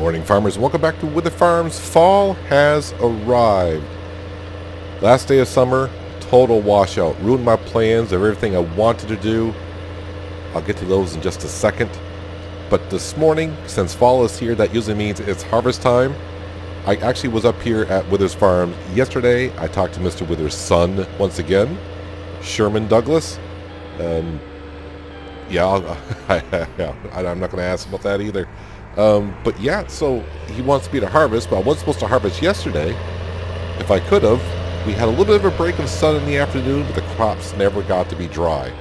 Morning, farmers. Welcome back to Wyther Farms. Fall has arrived. Last day of summer, total washout. Ruined my plans of everything I wanted to do. I'll get to those in just a second. But this morning, since fall is here, that usually means it's harvest time. I actually was up here at Wyther's Farm yesterday. I talked to Mr. Wyther's son once again, Sherman Douglas. I'm not going to ask about that either. But yeah, so he wants me to harvest, but I wasn't supposed to harvest yesterday. If I could have, we had a little bit of a break of sun in the afternoon, but the crops never got to be dry.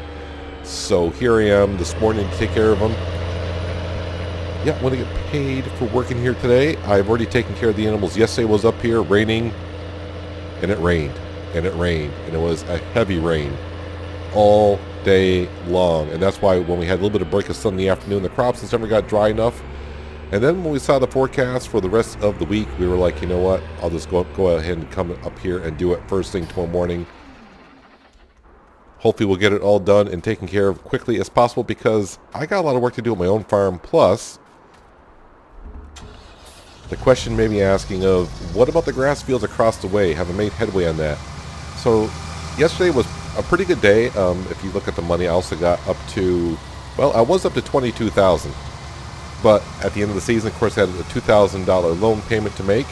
So here I am this morning to take care of them. Yeah, I'm going to get paid for working here today. I've already taken care of the animals. Yesterday was up here raining, and it rained, and it rained, and it was a heavy rain all day long. And that's why when we had a little bit of break of sun in the afternoon, the crops just never got dry enough. And then when we saw the forecast for the rest of the week, we were like, you know what? I'll just go ahead and come up here and do it first thing tomorrow morning. Hopefully we'll get it all done and taken care of quickly as possible, because I got a lot of work to do on my own farm. Plus, the question may be asking of, what about the grass fields across the way? Have I made headway on that? So yesterday was a pretty good day. If you look at the money, I also got up to, well, I was up to $22,000. But at the end of the season, of course, I had a $2,000 loan payment to make.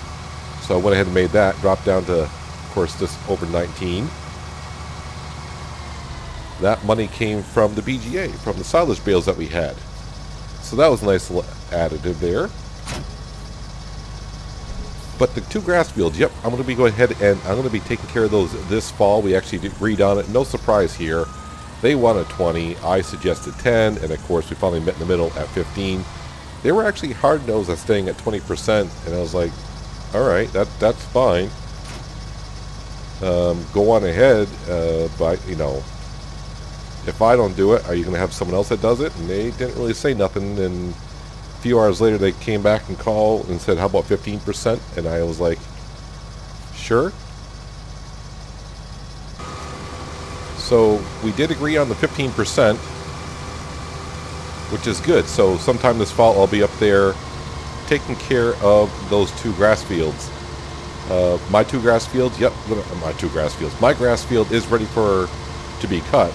So I went ahead and made that, dropped down to, of course, just over 19. That money came from the BGA, from the silage bales that we had. So that was a nice little additive there. But the two grass fields, yep, I'm going to be going ahead and I'm going to be taking care of those this fall. We actually agreed on it. No surprise here. They wanted 20. I suggested 10. And, of course, we finally met in the middle at 15. They were actually hard-nosed at staying at 20%, and I was like, all right, that's fine. Go on ahead, but, you know, if I don't do it, are you going to have someone else that does it? And they didn't really say nothing, and a few hours later, they came back and called and said, how about 15%? And I was like, sure. So we did agree on the 15%. Which is good. So sometime this fall I'll be up there taking care of those two grass fields. My two grass fields, yep, my two grass fields. My grass field is ready to be cut.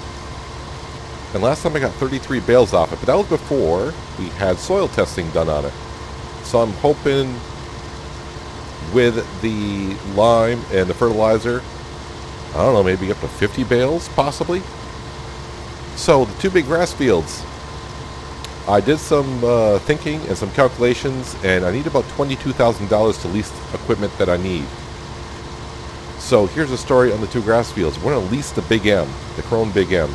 And last time I got 33 bales off it, but that was before we had soil testing done on it. So I'm hoping with the lime and the fertilizer, I don't know, maybe up to 50 bales possibly. So the two big grass fields, I did some thinking and some calculations, and I need about $22,000 to lease equipment that I need. So here's a story on the two grass fields. We're going to lease the Big M, the Chrome Big M.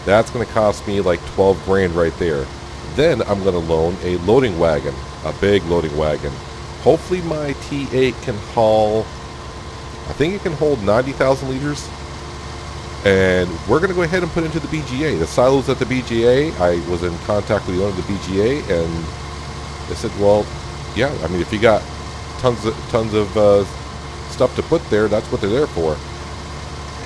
That's going to cost me like 12 grand right there. Then I'm going to loan a loading wagon, a big loading wagon. Hopefully my T8 can haul, I think it can hold 90,000 liters. And we're going to go ahead and put into the BGA. The silos at the BGA, I was in contact with the owner of the BGA, and they said, well, yeah, I mean, if you got tons of stuff to put there, that's what they're there for.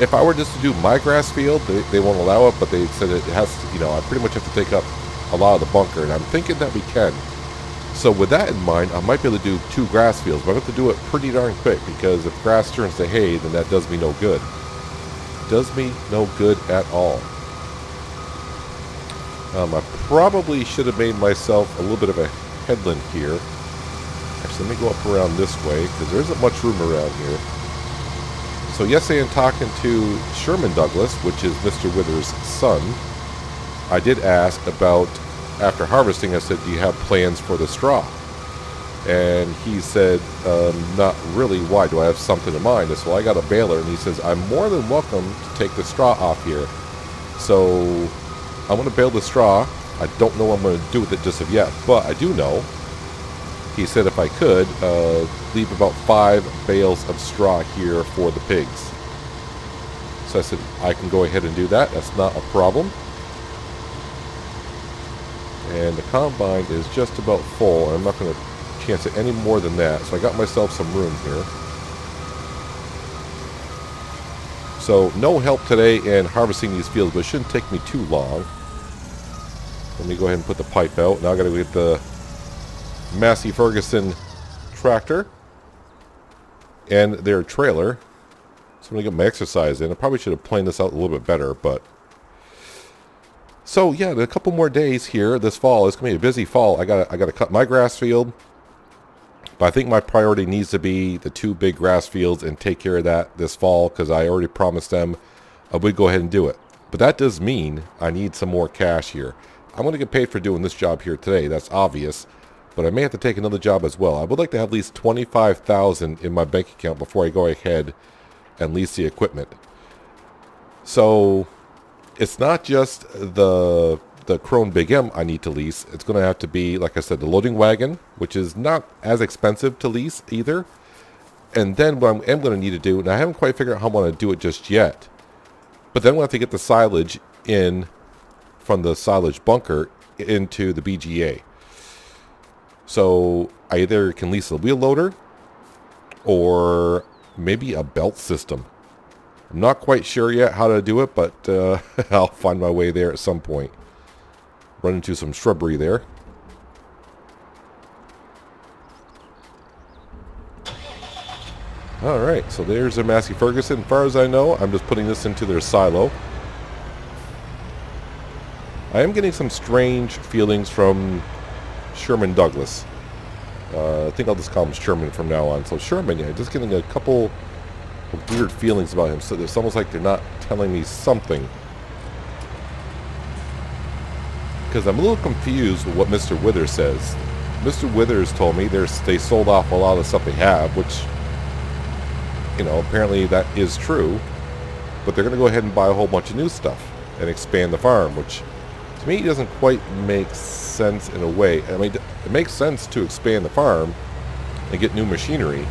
If I were just to do my grass field, they won't allow it, but they said it has to, you know, I pretty much have to take up a lot of the bunker, and I'm thinking that we can. So with that in mind, I might be able to do two grass fields, but I have to do it pretty darn quick, because if grass turns to hay, then that does me no good. Does me no good at all. I probably should have made myself a little bit of a headland here. Actually, let me go up around this way, because there isn't much room around here. So yesterday, in talking to Sherman Douglas, which is Mr. Wyther's son, I did ask about, after harvesting, I said, do you have plans for the straw? And he said, not really. Why? Do I have something in mind? I said, well, I got a baler. And he says, I'm more than welcome to take the straw off here. So I'm going to bale the straw. I don't know what I'm going to do with it just of yet, but I do know. He said if I could, leave about 5 bales of straw here for the pigs. So I said, I can go ahead and do that. That's not a problem. And the combine is just about full. I'm not going to chance it any more than that, so I got myself some room here. So no help today in harvesting these fields, but it shouldn't take me too long. Let me go ahead and put the pipe out. Now I got to get the Massey Ferguson tractor and their trailer. So I'm going to get my exercise in. I probably should have planned this out a little bit better, but... So, yeah, a couple more days here this fall. It's going to be a busy fall. I got to cut my grass field. But I think my priority needs to be the 2 big grass fields and take care of that this fall, because I already promised them I would go ahead and do it. But that does mean I need some more cash here. I'm going to get paid for doing this job here today. That's obvious. But I may have to take another job as well. I would like to have at least $25,000 in my bank account before I go ahead and lease the equipment. So it's not just the Krone Big M I need to lease. It's going to have to be, like I said, the loading wagon, which is not as expensive to lease either. And then what I am going to need to do, and I haven't quite figured out how I want to do it just yet, but then we'll have to get the silage in from the silage bunker into the BGA. So I either can lease a wheel loader or maybe a belt system. I'm not quite sure yet how to do it, but I'll find my way there at some point. Run into some shrubbery there. Alright, so there's a Massey Ferguson. As far as I know, I'm just putting this into their silo. I am getting some strange feelings from Sherman Douglas. I think I'll just call him Sherman from now on. So Sherman, yeah, just getting a couple of weird feelings about him. So it's almost like they're not telling me something. Because I'm a little confused with what Mr. Wyther says. Mr. Wyther's told me they sold off a lot of the stuff they have, which, you know, apparently that is true. But they're going to go ahead and buy a whole bunch of new stuff and expand the farm, which to me doesn't quite make sense in a way. I mean, it makes sense to expand the farm and get new machinery.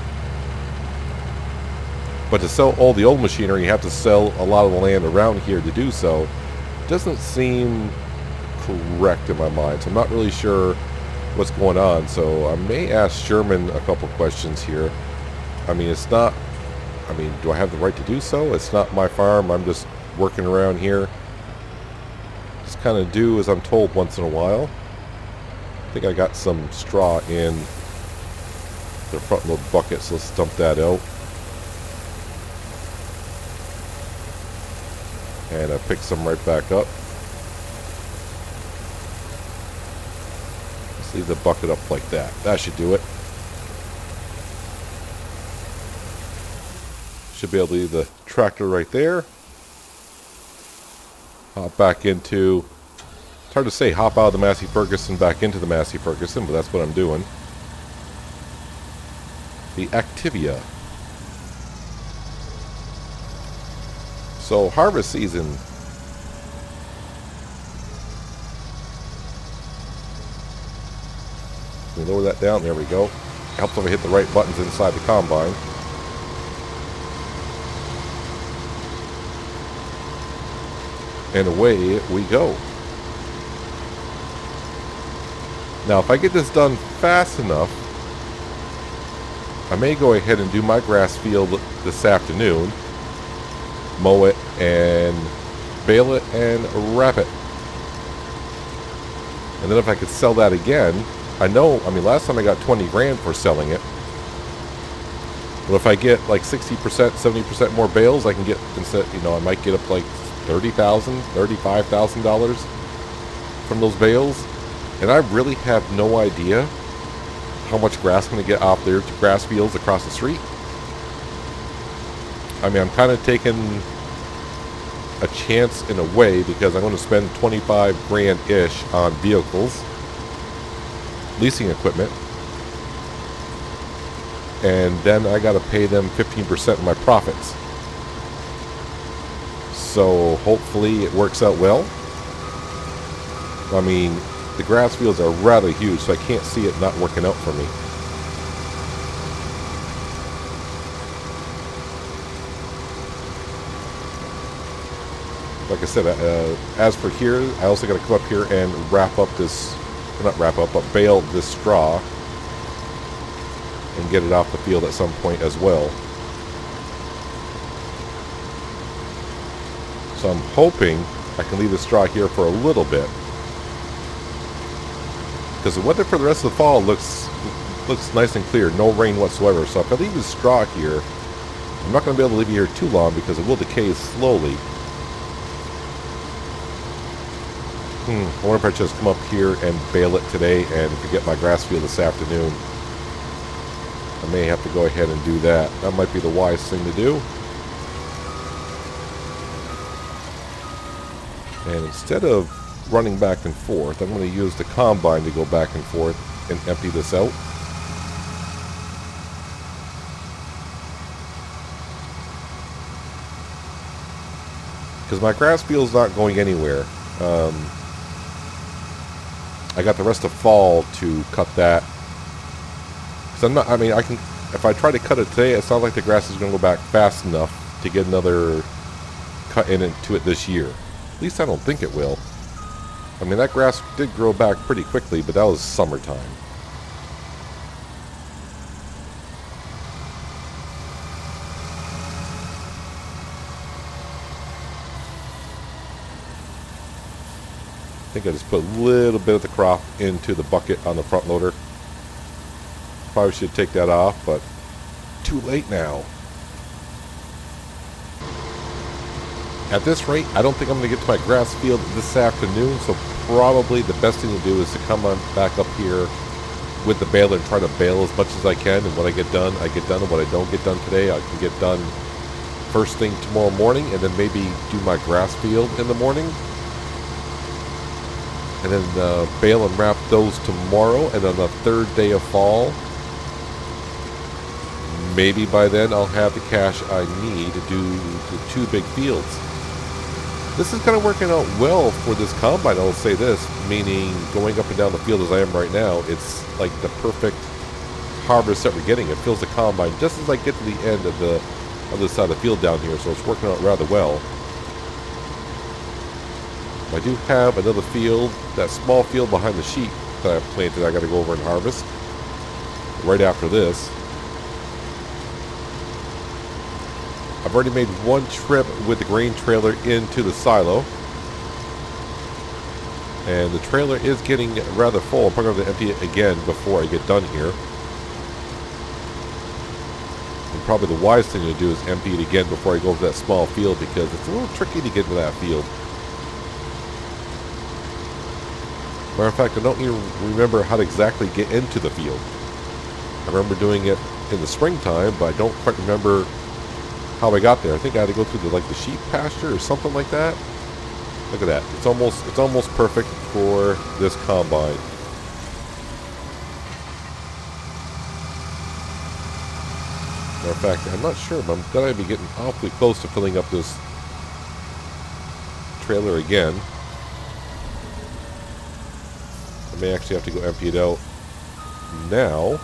But to sell all the old machinery, you have to sell a lot of the land around here to do so. It doesn't seem correct in my mind, so I'm not really sure what's going on. So I may ask Sherman a couple questions here. I mean, it's not, I mean, do I have the right to do so? It's not my farm. I'm just working around here. Just kind of do as I'm told once in a while. I think I got some straw in the front load bucket, so let's dump that out. And I picked some right back up. Let's leave the bucket up like that. That should do it. Should be able to leave the tractor right there. Hop back into, it's hard to say hop out of the Massey Ferguson back into the Massey Ferguson, but that's what I'm doing. The Activia. So harvest season. We lower that down. There we go. Helps if I hit the right buttons inside the combine. And away we go. Now, if I get this done fast enough, I may go ahead and do my grass field this afternoon. Mow it and bale it and wrap it. And then if I could sell that again, I know, I mean, last time I got 20 grand for selling it. But if I get like 60%, 70% more bales, I can get, instead, you know, I might get up like $30,000, $35,000 from those bales. And I really have no idea how much grass I'm going to get off there to grass fields across the street. I mean, I'm kind of taking a chance in a way because I'm going to spend 25 grand-ish on vehicles, leasing equipment, and then I got to pay them 15% of my profits. So hopefully it works out well. I mean, the grass fields are rather huge, so I can't see it not working out for me. Like I said, as for here, I also got to come up here and wrap up this, not wrap up, but bale this straw and get it off the field at some point as well. So I'm hoping I can leave the straw here for a little bit, because the weather for the rest of the fall looks Looks nice and clear, no rain whatsoever. So if I leave this straw here, I'm not going to be able to leave it here too long because it will decay slowly. I wonder if I just come up here and bale it today and forget my grass field this afternoon. I may have to go ahead and do that. That might be the wise thing to do. And instead of running back and forth, I'm going to use the combine to go back and forth and empty this out. Because my grass field's not going anywhere. I got the rest of fall to cut that. Because I'm not, I mean, I can, if I try to cut it today, it's not like the grass is going to go back fast enough to get another cut into it this year. At least I don't think it will. I mean, that grass did grow back pretty quickly, but that was summertime. I think I just put a little bit of the crop into the bucket on the front loader. Probably should take that off, but too late now. At this rate, I don't think I'm going to get to my grass field this afternoon, so probably the best thing to do is to come on back up here with the baler and try to bale as much as I can, and when I get done, I get done, and what I don't get done today, I can get done first thing tomorrow morning, and then maybe do my grass field in the morning, and then bale and wrap those tomorrow, and on the third day of fall, maybe by then I'll have the cash I need to do the 2 big fields. This is kind of working out well for this combine, I'll say this, meaning going up and down the field as I am right now, it's like the perfect harvest that we're getting. It fills the combine just as I get to the end of the other side of the field down here, so it's working out rather well. I do have another field, that small field behind the sheep that I've planted I got to go over and harvest right after this. I've already made 1 trip with the grain trailer into the silo. And the trailer is getting rather full. I'm probably going to empty it again before I get done here. And probably the wise thing to do is empty it again before I go to that small field, because it's a little tricky to get into that field. Matter of fact, I don't even remember how to exactly get into the field. I remember doing it in the springtime, but I don't quite remember how I got there. I think I had to go through the sheep pasture or something like that. Look at that. It's almost perfect for this combine. Matter of fact, I'm not sure, but I'm gonna be getting awfully close to filling up this trailer again. I may actually have to go empty it out now.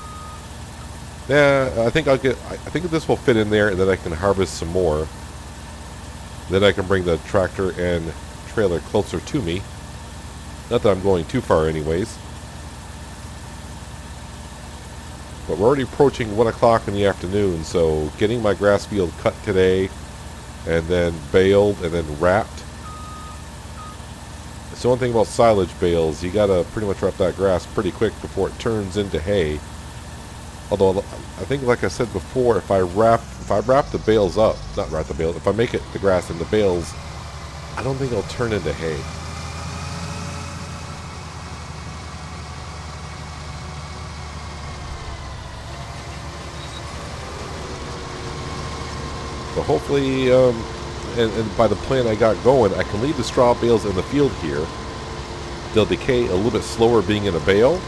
Yeah, I think this will fit in there, and then I can harvest some more. Then I can bring the tractor and trailer closer to me. Not that I'm going too far anyways. But we're already approaching 1 o'clock in the afternoon, so getting my grass field cut today, and then baled, and then wrapped. That's the one thing about silage bales, you gotta pretty much wrap that grass pretty quick before it turns into hay. Although, I think, like I said before, if I wrap the bales up, not wrap the bales, if I make the grass into bales, I don't think it'll turn into hay. So hopefully, and by the plan I got going, I can leave the straw bales in the field here. They'll decay a little bit slower being in a bale,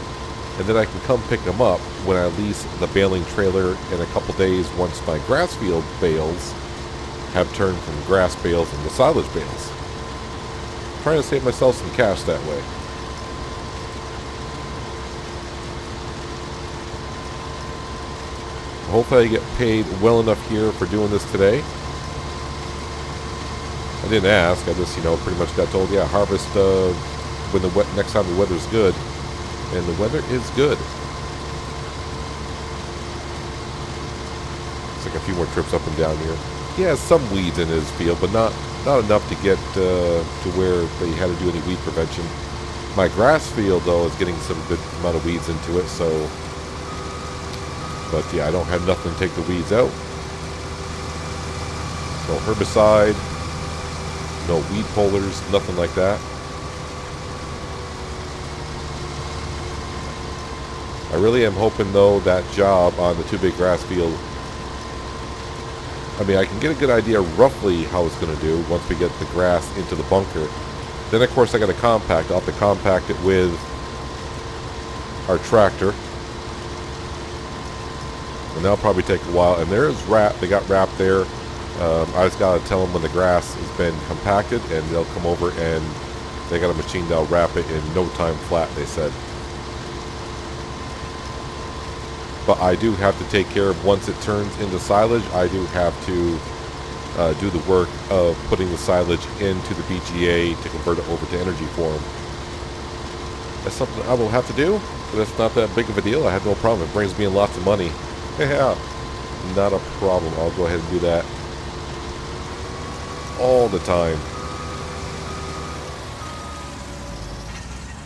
and then I can come pick them up when I lease the baling trailer in a couple days once my grass field bales have turned from grass bales into silage bales. I'm trying to save myself some cash that way. Hopefully I get paid well enough here for doing this today. I didn't ask, I just, pretty much got told, yeah, harvest when next time the weather's good. And the weather is good. It's like a few more trips up and down here. He has some weeds in his field, but not enough to get to where they had to do any weed prevention. My grass field, though, is getting some good amount of weeds into it, so But yeah, I don't have nothing to take the weeds out. No herbicide, no weed pullers, nothing like that. I really am hoping, though, that job on the 2 big grass field, I mean, I can get a good idea roughly how it's going to do once we get the grass into the bunker. Then, of course, I got to compact. I'll have to compact it with our tractor. And that'll probably take a while. And there's wrap. They got wrap there. I just got to tell them when the grass has been compacted, and they'll come over and they got a machine that'll wrap it in no time flat, they said. But I do have to take care of, once it turns into silage, I do have to do the work of putting the silage into the BGA to convert it over to energy form. That's something I will have to do, but it's not that big of a deal. I have no problem. It brings me in lots of money. Yeah, not a problem. I'll go ahead and do that all the time.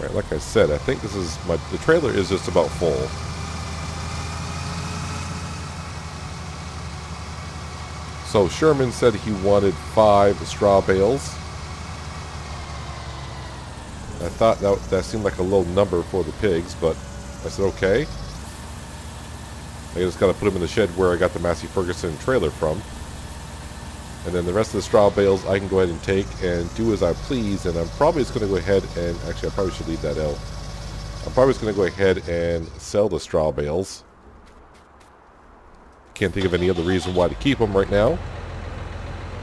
Right, like I said, I think this is the trailer is just about full. So Sherman said he wanted 5 straw bales. I thought that seemed like a low number for the pigs, but I said okay. I just got to put them in the shed where I got the Massey Ferguson trailer from. And then the rest of the straw bales I can go ahead and take and do as I please. And I'm probably just going to go ahead and, actually I probably should leave that out. I'm probably just going to go ahead and sell the straw bales. Can't think of any other reason why to keep them right now.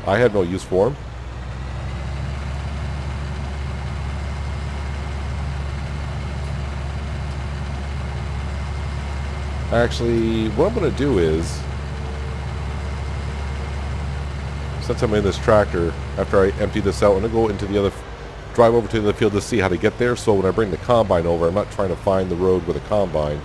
I have no use for them. Actually, what I'm going to do is, since I'm in this tractor, after I empty this out, I'm going to go into the other, drive over to the field to see how to get there. So when I bring the combine over, I'm not trying to find the road with a combine.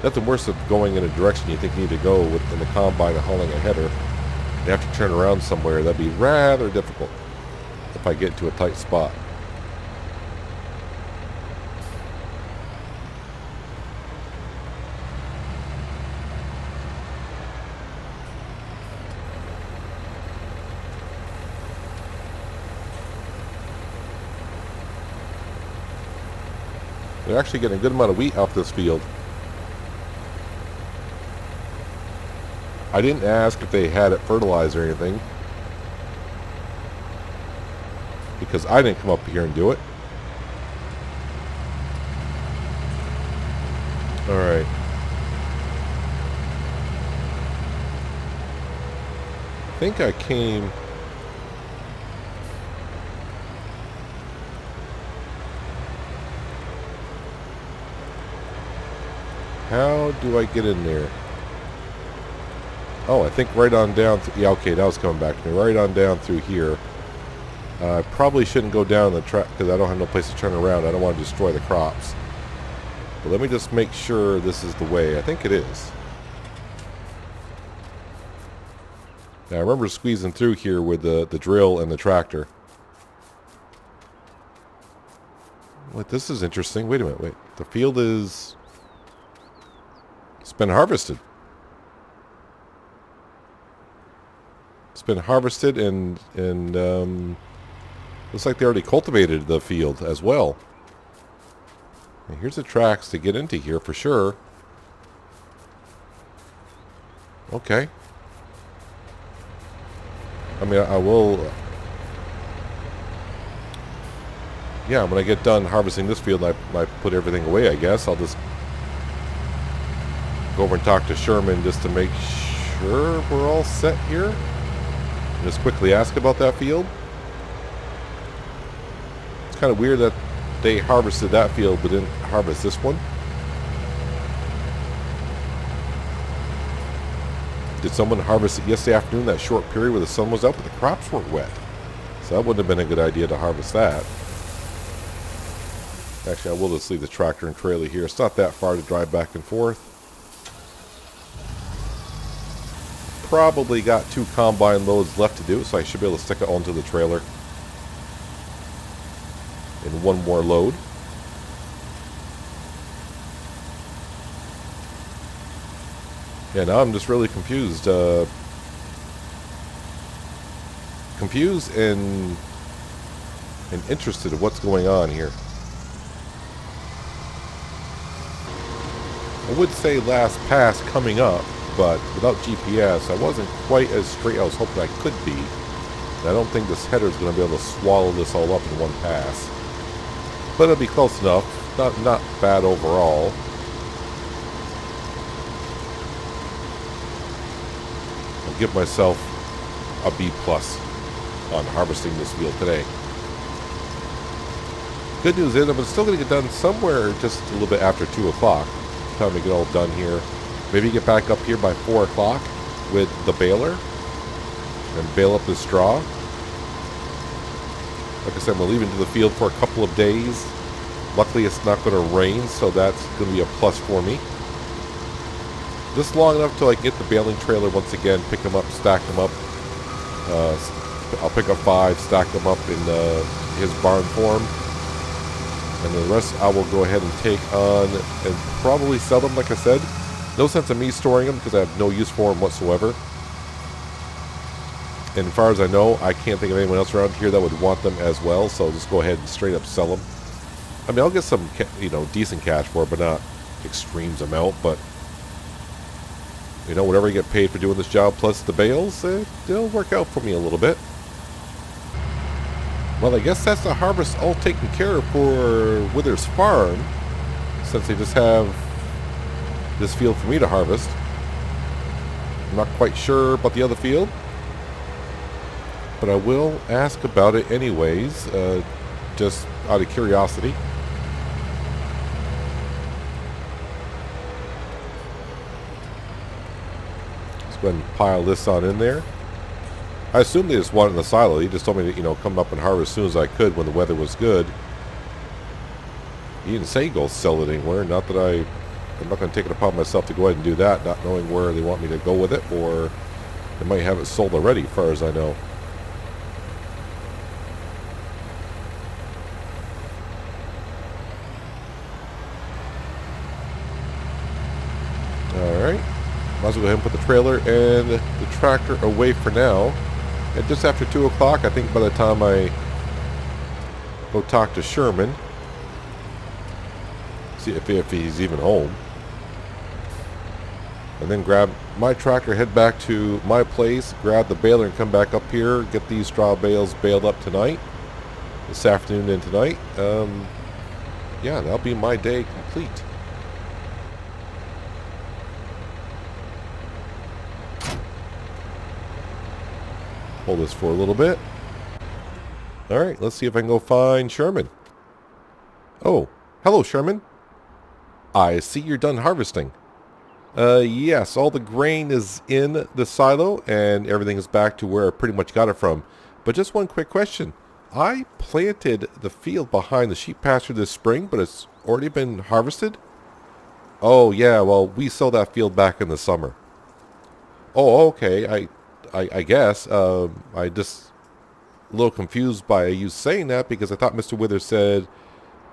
Nothing worse than going in a direction you think you need to go in the combine and hauling a header. You have to turn around somewhere. That'd be rather difficult if I get into a tight spot. They're actually getting a good amount of wheat off this field. I didn't ask if they had it fertilized or anything, because I didn't come up here and do it. Alright. I think I came... How do I get in there? Oh, I think right on down through... Yeah, okay, that was coming back to me. Right on down through here. I probably shouldn't go down the track because I don't have no place to turn around. I don't want to destroy the crops. But let me just make sure this is the way. I think it is. Now, I remember squeezing through here with the drill and the tractor. Wait, this is interesting. Wait a minute, wait. The field is... It's been harvested. It's been harvested and looks like they already cultivated the field as well. And here's the tracks to get into here for sure. Okay. I mean, I will... Yeah, when I get done harvesting this field, I put everything away, I guess. I'll just go over and talk to Sherman just to make sure we're all set here. Just quickly ask about that field. It's kind of weird that they harvested that field but didn't harvest this one. Did someone harvest it yesterday afternoon, that short period where the sun was out, but the crops weren't wet? So that wouldn't have been a good idea to harvest that. Actually, I will just leave the tractor and trailer here. It's not that far to drive back and forth. Probably got 2 combine loads left to do, so I should be able to stick it onto the trailer in one more load. Yeah, now I'm just really confused. Confused and interested in what's going on here. I would say last pass coming up, but without GPS, I wasn't quite as straight as I was hoping I could be. And I don't think this header is going to be able to swallow this all up in one pass. But it'll be close enough. Not bad overall. I'll give myself a B+ on harvesting this field today. Good news is I'm still going to get done somewhere just a little bit after 2 o'clock. Time to get all done here. Maybe get back up here by 4 o'clock with the baler and bale up the straw. Like I said, I'm leaving to the field for a couple of days. Luckily, it's not going to rain, so that's going to be a plus for me. Just long enough till I can get the baling trailer once again, pick them up, stack them up. I'll pick up 5, stack them up in his barn form. And the rest I will go ahead and take on and probably sell them, like I said. No sense in me storing them because I have no use for them whatsoever. And as far as I know, I can't think of anyone else around here that would want them as well. So I'll just go ahead and straight up sell them. I mean, I'll get some, decent cash for it, but not extremes amount. But, whatever I get paid for doing this job plus the bales, it'll work out for me a little bit. Well, I guess that's the harvest all taken care of for Wyther's farm, since they just have this field for me to harvest. I'm not quite sure about the other field, but I will ask about it anyways, just out of curiosity. Let's go ahead and pile this on in there. I assume they just wanted it in the silo. He just told me to, come up and harvest as soon as I could when the weather was good. He didn't say go sell it anywhere. Not that I'm not going to take it upon myself to go ahead and do that, not knowing where they want me to go with it, or they might have it sold already, as far as I know. Alright. Might as well go ahead and put the trailer and the tractor away for now. And just after 2 o'clock, I think by the time I go talk to Sherman, see if he's even home, and then grab my tractor, head back to my place, grab the baler and come back up here, get these straw bales baled up tonight, this afternoon and tonight. Yeah, that'll be my day complete. Hold this for a little bit. Alright, let's see if I can go find Sherman. Oh, hello Sherman. I see you're done harvesting. Yes, all the grain is in the silo and everything is back to where I pretty much got it from. But just one quick question. I planted the field behind the sheep pasture this spring, but it's already been harvested? Oh yeah, well, we sold that field back in the summer. Oh, okay, I guess. I just a little confused by you saying that because I thought Mr. Wyther said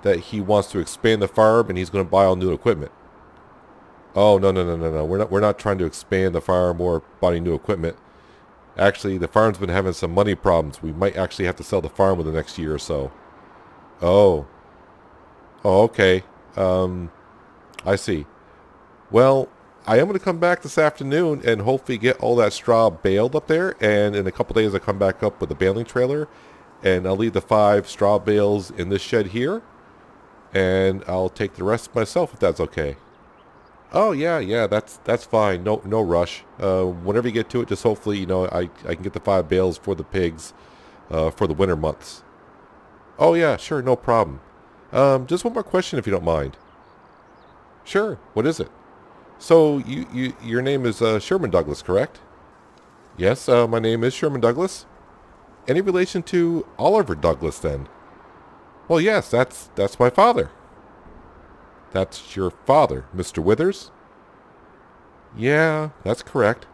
that he wants to expand the farm and he's going to buy all new equipment. Oh, no. We're not trying to expand the farm or buy new equipment. Actually, the farm's been having some money problems. We might actually have to sell the farm within the next year or so. Oh. Oh, okay. I see. Well, I am going to come back this afternoon and hopefully get all that straw baled up there. And in a couple days, I'll come back up with the baling trailer. And I'll leave the 5 straw bales in this shed here. And I'll take the rest myself if that's okay. Oh, yeah, that's fine. No rush. Whenever you get to it, just hopefully, I can get the 5 bales for the pigs for the winter months. Oh, yeah, sure, no problem. Just one more question if you don't mind. Sure, what is it? So, your name is Sherman Douglas, correct? Yes, my name is Sherman Douglas. Any relation to Oliver Douglas, then? Well, yes, that's my father. That's your father, Mr. Withers? Yeah, that's correct.